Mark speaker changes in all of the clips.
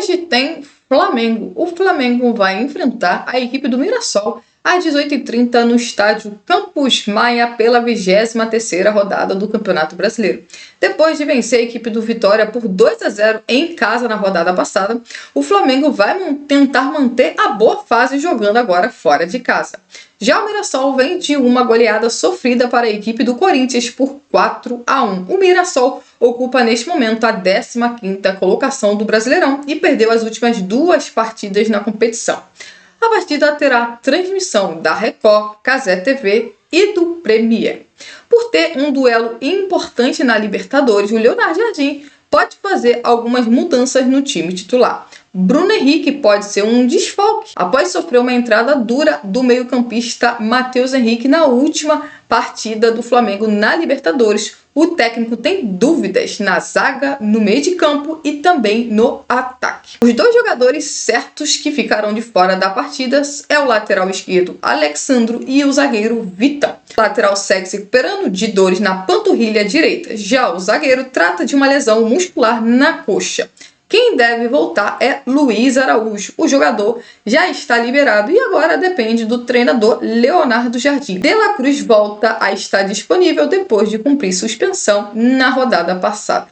Speaker 1: Hoje tem Flamengo. O Flamengo vai enfrentar a equipe do Mirassol às 18h30 no estádio Campos Maia pela 23ª rodada do Campeonato Brasileiro. Depois de vencer a equipe do Vitória por 2-0 em casa na rodada passada, o Flamengo vai tentar manter a boa fase jogando agora fora de casa. Já o Mirassol vem de uma goleada sofrida para a equipe do Corinthians por 4-1. O Mirassol ocupa neste momento a 15ª colocação do Brasileirão e perdeu as últimas 2 partidas na competição. A partida terá transmissão da Record, Cazé TV e do Premier. Por ter um duelo importante na Libertadores, o Leonardo Jardim pode fazer algumas mudanças no time titular. Bruno Henrique pode ser um desfalque após sofrer uma entrada dura do meio-campista Matheus Henrique na última partida do Flamengo na Libertadores. O técnico tem dúvidas na zaga, no meio de campo e também no ataque. Os 2 jogadores certos que ficaram de fora da partida é o lateral esquerdo Alexandro e o zagueiro Vitão. O lateral segue se recuperando de dores na panturrilha direita. Já o zagueiro trata de uma lesão muscular na coxa. Quem deve voltar é Luiz Araújo. O jogador já está liberado e agora depende do treinador Leonardo Jardim. De La Cruz volta a estar disponível depois de cumprir suspensão na rodada passada.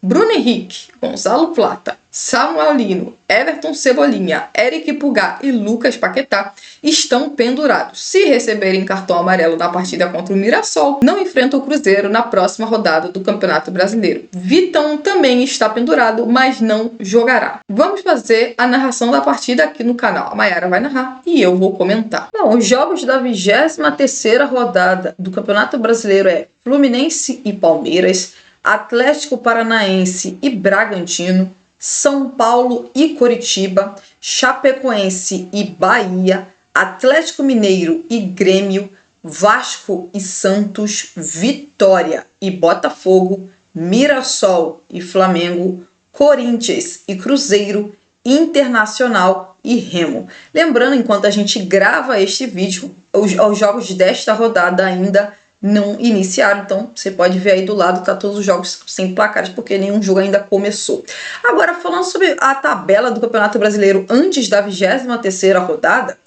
Speaker 1: Bruno Henrique, Gonzalo Plata, Samuel Lino, Everton Cebolinha, Eric Pulgar e Lucas Paquetá estão pendurados. Se receberem cartão amarelo na partida contra o Mirassol, não enfrentam o Cruzeiro na próxima rodada do Campeonato Brasileiro. Vitão também está pendurado, mas não jogará. Vamos fazer a narração da partida aqui no canal. A Mayara vai narrar e eu vou comentar. Bom, os jogos da 23ª rodada do Campeonato Brasileiro é Fluminense e Palmeiras, Atlético Paranaense e Bragantino, São Paulo e Coritiba, Chapecoense e Bahia, Atlético Mineiro e Grêmio, Vasco e Santos, Vitória e Botafogo, Mirassol e Flamengo, Corinthians e Cruzeiro, Internacional e Remo. Lembrando, enquanto a gente grava este vídeo, os jogos desta rodada ainda não iniciaram, então você pode ver aí do lado, tá todos os jogos sem placares, porque nenhum jogo ainda começou. Agora, falando sobre a tabela do Campeonato Brasileiro antes da 23ª rodada,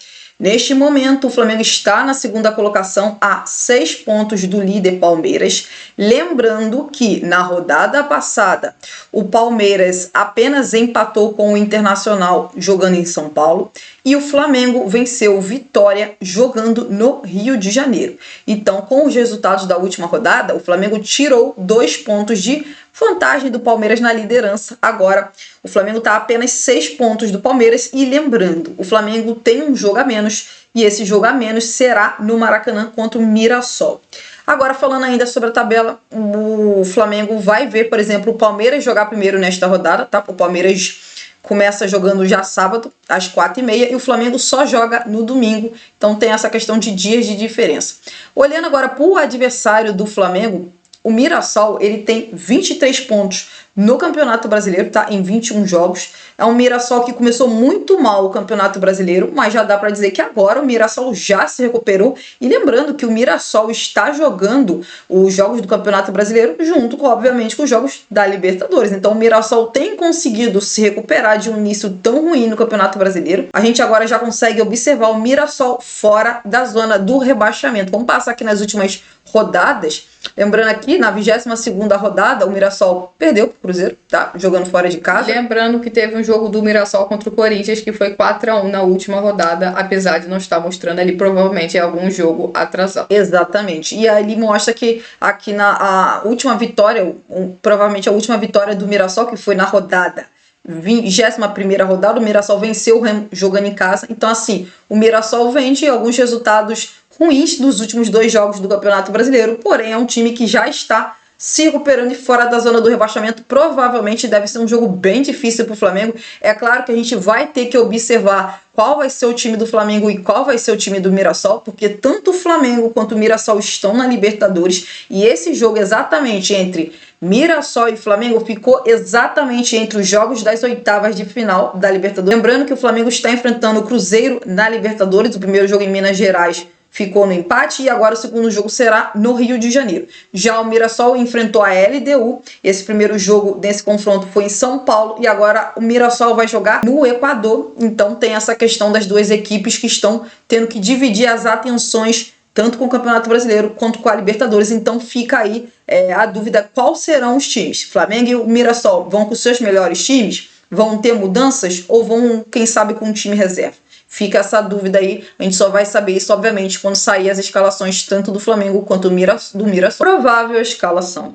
Speaker 1: neste momento o Flamengo está na 2ª colocação a 6 pontos do líder Palmeiras. Lembrando que na rodada passada o Palmeiras apenas empatou com o Internacional jogando em São Paulo e o Flamengo venceu o Vitória jogando no Rio de Janeiro. Então, com os resultados da última rodada, o Flamengo tirou 2 pontos de vantagem do Palmeiras na liderança. Agora, o Flamengo está a apenas 6 pontos do Palmeiras e lembrando, o Flamengo tem um jogo a menos e esse jogo a menos será no Maracanã contra o Mirassol. Agora, falando ainda sobre a tabela, o Flamengo vai ver, por exemplo, o Palmeiras jogar primeiro nesta rodada, tá? O Palmeiras começa jogando já sábado, às 4h30, e o Flamengo só joga no domingo, então tem essa questão de dias de diferença. Olhando agora para o adversário do Flamengo, o Mirassol, ele tem 23 pontos no Campeonato Brasileiro, tá? Em 21 jogos. É um Mirassol que começou muito mal o Campeonato Brasileiro, mas já dá para dizer que agora o Mirassol já se recuperou. E lembrando que o Mirassol está jogando os jogos do Campeonato Brasileiro junto, obviamente, com os jogos da Libertadores. Então o Mirassol tem conseguido se recuperar de um início tão ruim no Campeonato Brasileiro. A gente agora já consegue observar o Mirassol fora da zona do rebaixamento. Vamos passar aqui nas últimas rodadas. Lembrando aqui, na 22ª rodada, o Mirassol perdeu pro Cruzeiro, tá? Jogando fora de casa. Lembrando que teve um jogo do Mirassol contra o Corinthians que foi 4-1 na última rodada, apesar de não estar mostrando ali, provavelmente é algum jogo atrasado. Exatamente. E ali mostra que aqui na última vitória, provavelmente a última vitória do Mirassol, que foi na rodada 21ª rodada, o Mirassol venceu o Remo jogando em casa. Então, assim, o Mirassol vem de alguns resultados ruins dos últimos 2 jogos do Campeonato Brasileiro, porém é um time que já está se recuperando e fora da zona do rebaixamento. Provavelmente deve ser um jogo bem difícil para o Flamengo. É claro que a gente vai ter que observar qual vai ser o time do Flamengo e qual vai ser o time do Mirassol, porque tanto o Flamengo quanto o Mirassol estão na Libertadores, e esse jogo exatamente entre Mirassol e Flamengo ficou exatamente entre os jogos das oitavas de final da Libertadores. Lembrando que o Flamengo está enfrentando o Cruzeiro na Libertadores, o primeiro jogo em Minas Gerais ficou no empate e agora o segundo jogo será no Rio de Janeiro. Já o Mirassol enfrentou a LDU, esse primeiro jogo desse confronto foi em São Paulo e agora o Mirassol vai jogar no Equador, então tem essa questão das duas equipes que estão tendo que dividir as atenções tanto com o Campeonato Brasileiro quanto com a Libertadores, então fica aí a dúvida quais serão os times. Flamengo e o Mirassol vão com seus melhores times? Vão ter mudanças ou vão, quem sabe, com um time reserva? Fica essa dúvida aí, a gente só vai saber isso, obviamente, quando sair as escalações tanto do Flamengo quanto do Mirassol. Provável escalação: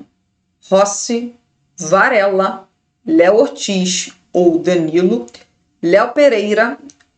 Speaker 1: Rossi, Varela, Léo Ortiz ou Danilo, Léo Pereira,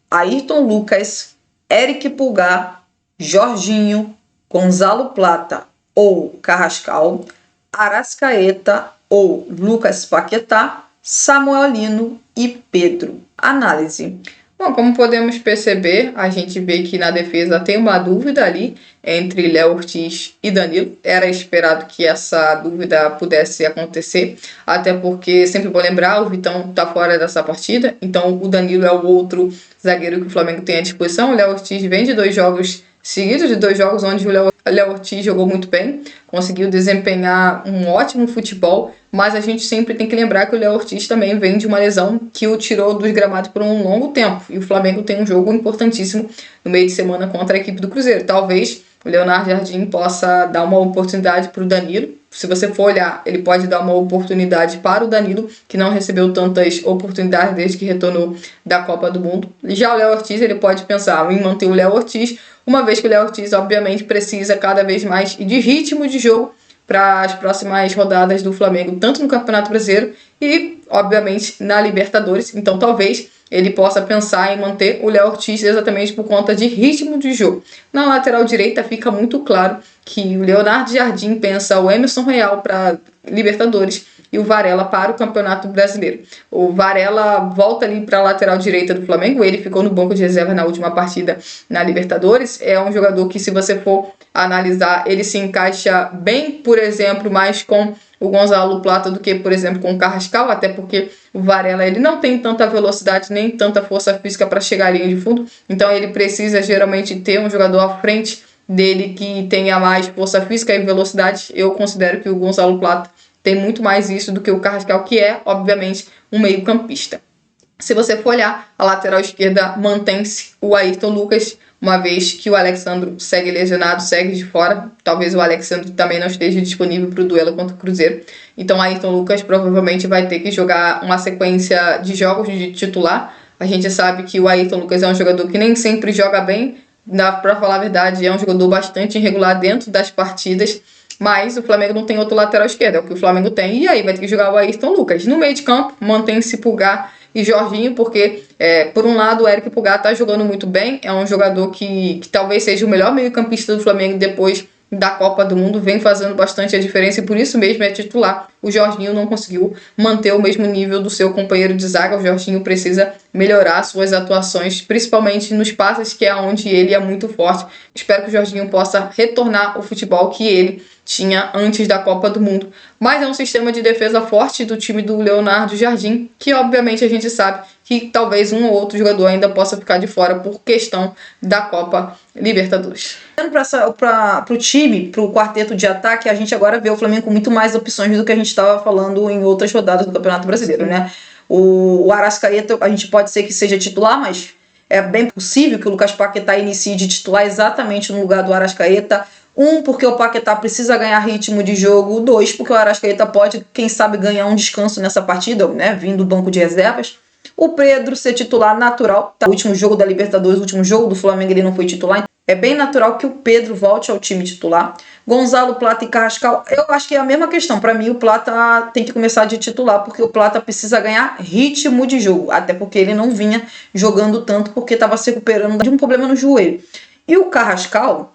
Speaker 1: Ayrton Lucas, Eric Pulgar, Jorginho, Gonzalo Plata ou Carrascal, Arrascaeta ou Lucas Paquetá, Samuel Lino e Pedro. Análise. Bom, como podemos perceber, a gente vê que na defesa tem uma dúvida ali entre Léo Ortiz e Danilo. Era esperado que essa dúvida pudesse acontecer, até porque, sempre vou lembrar, o Vitão está fora dessa partida, então o Danilo é o outro zagueiro que o Flamengo tem à disposição. O Léo Ortiz vem de 2 jogos seguidos, de 2 jogos onde o Léo Ortiz jogou muito bem, conseguiu desempenhar um ótimo futebol, mas a gente sempre tem que lembrar que o Léo Ortiz também vem de uma lesão que o tirou dos gramados por um longo tempo, e o Flamengo tem um jogo importantíssimo no meio de semana contra a equipe do Cruzeiro. Talvez o Leonardo Jardim possa dar uma oportunidade para o Danilo. Se você for olhar, ele pode dar uma oportunidade para o Danilo, que não recebeu tantas oportunidades desde que retornou da Copa do Mundo. Já o Léo Ortiz, ele pode pensar em manter o Léo Ortiz, uma vez que o Léo Ortiz, obviamente, precisa cada vez mais de ritmo de jogo para as próximas rodadas do Flamengo, tanto no Campeonato Brasileiro e, obviamente, na Libertadores. Então, talvez ele possa pensar em manter o Léo Ortiz exatamente por conta de ritmo de jogo. Na lateral direita fica muito claro que o Leonardo Jardim pensa o Emerson Royal para Libertadores e o Varela para o Campeonato Brasileiro. O Varela volta ali para a lateral direita do Flamengo, ele ficou no banco de reserva na última partida na Libertadores. É um jogador que, se você for analisar, ele se encaixa bem, por exemplo, mais com o Gonzalo Plata do que, por exemplo, com o Carrascal, até porque o Varela ele não tem tanta velocidade nem tanta força física para chegar à linha de fundo, então ele precisa geralmente ter um jogador à frente dele que tenha mais força física e velocidade. Eu considero que o Gonzalo Plata tem muito mais isso do que o Carrascal, que é, obviamente, um meio-campista. Se você for olhar, a lateral esquerda mantém-se o Ayrton Lucas, uma vez que o Alexandro segue lesionado, segue de fora. Talvez o Alexandro também não esteja disponível para o duelo contra o Cruzeiro. Então, Ayrton Lucas provavelmente vai ter que jogar uma sequência de jogos de titular. A gente sabe que o Ayrton Lucas é um jogador que nem sempre joga bem. Para falar a verdade, é um jogador bastante irregular dentro das partidas. Mas o Flamengo não tem outro lateral esquerdo, é o que o Flamengo tem. E aí vai ter que jogar o Ayrton Lucas. No meio de campo, mantém-se Pulgar e Jorginho, porque, por um lado, o Eric Pulgar está jogando muito bem. É um jogador que talvez seja o melhor meio-campista do Flamengo depois da Copa do Mundo, vem fazendo bastante a diferença e por isso mesmo é titular. O Jorginho não conseguiu manter o mesmo nível do seu companheiro de zaga. O Jorginho precisa melhorar suas atuações, principalmente nos passes, que é onde ele é muito forte. Espero que o Jorginho possa retornar ao futebol que ele tinha antes da Copa do Mundo. Mas é um sistema de defesa forte do time do Leonardo Jardim, que obviamente a gente sabe que talvez um ou outro jogador ainda possa ficar de fora por questão da Copa Libertadores. Para o time, para o quarteto de ataque, a gente agora vê o Flamengo com muito mais opções do que a gente estava falando em outras rodadas do Campeonato Brasileiro, né? O Arrascaeta, a gente pode ser que seja titular, mas é bem possível que o Lucas Paquetá inicie de titular exatamente no lugar do Arrascaeta. Porque o Paquetá precisa ganhar ritmo de jogo. 2, porque o Arrascaeta pode, quem sabe, ganhar um descanso nessa partida, né? Vindo do banco de reservas. O Pedro ser titular natural. Tá? O último jogo da Libertadores, o último jogo do Flamengo, ele não foi titular. É bem natural que o Pedro volte ao time titular. Gonzalo, Plata e Carrascal, eu acho que é a mesma questão. Para mim, o Plata tem que começar de titular, porque o Plata precisa ganhar ritmo de jogo. Até porque ele não vinha jogando tanto, porque estava se recuperando de um problema no joelho. E o Carrascal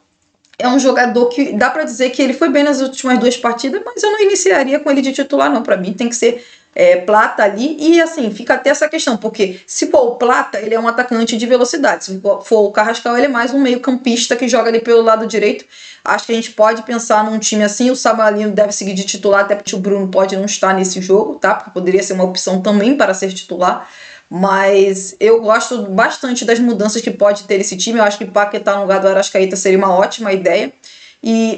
Speaker 1: é um jogador que dá para dizer que ele foi bem nas últimas 2 partidas, mas eu não iniciaria com ele de titular, não. Para mim, tem que ser Plata ali, e assim, fica até essa questão, porque se for o Plata, ele é um atacante de velocidade, se for o Carrascal, ele é mais um meio campista que joga ali pelo lado direito. Acho que a gente pode pensar num time assim. O Samuel Lino deve seguir de titular, até porque o Bruno pode não estar nesse jogo, tá? Porque poderia ser uma opção também para ser titular. Mas eu gosto bastante das mudanças que pode ter esse time. Eu acho que Paquetá no lugar do Arrascaeta seria uma ótima ideia.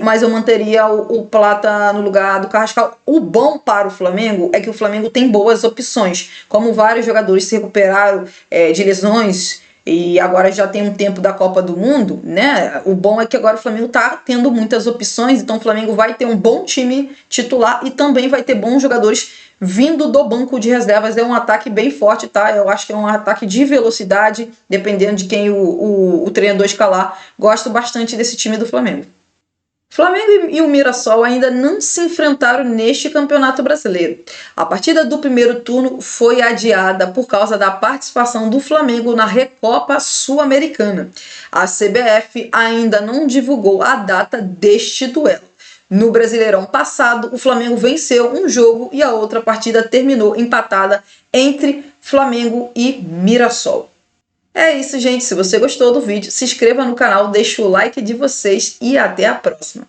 Speaker 1: Mas eu manteria o Plata no lugar do Carrascal. O bom para o Flamengo é que o Flamengo tem boas opções. Como vários jogadores se recuperaram de lesões e agora já tem um tempo da Copa do Mundo, né? O bom é que agora o Flamengo está tendo muitas opções, então o Flamengo vai ter um bom time titular e também vai ter bons jogadores vindo do banco de reservas. É um ataque bem forte, tá? Eu acho que é um ataque de velocidade, dependendo de quem o treinador escalar. Gosto bastante desse time do Flamengo. Flamengo e o Mirassol ainda não se enfrentaram neste Campeonato Brasileiro. A partida do primeiro turno foi adiada por causa da participação do Flamengo na Recopa Sul-Americana. A CBF ainda não divulgou a data deste duelo. No Brasileirão passado, o Flamengo venceu um jogo e a outra partida terminou empatada entre Flamengo e Mirassol. É isso, gente. Se você gostou do vídeo, se inscreva no canal, deixe o like de vocês e até a próxima.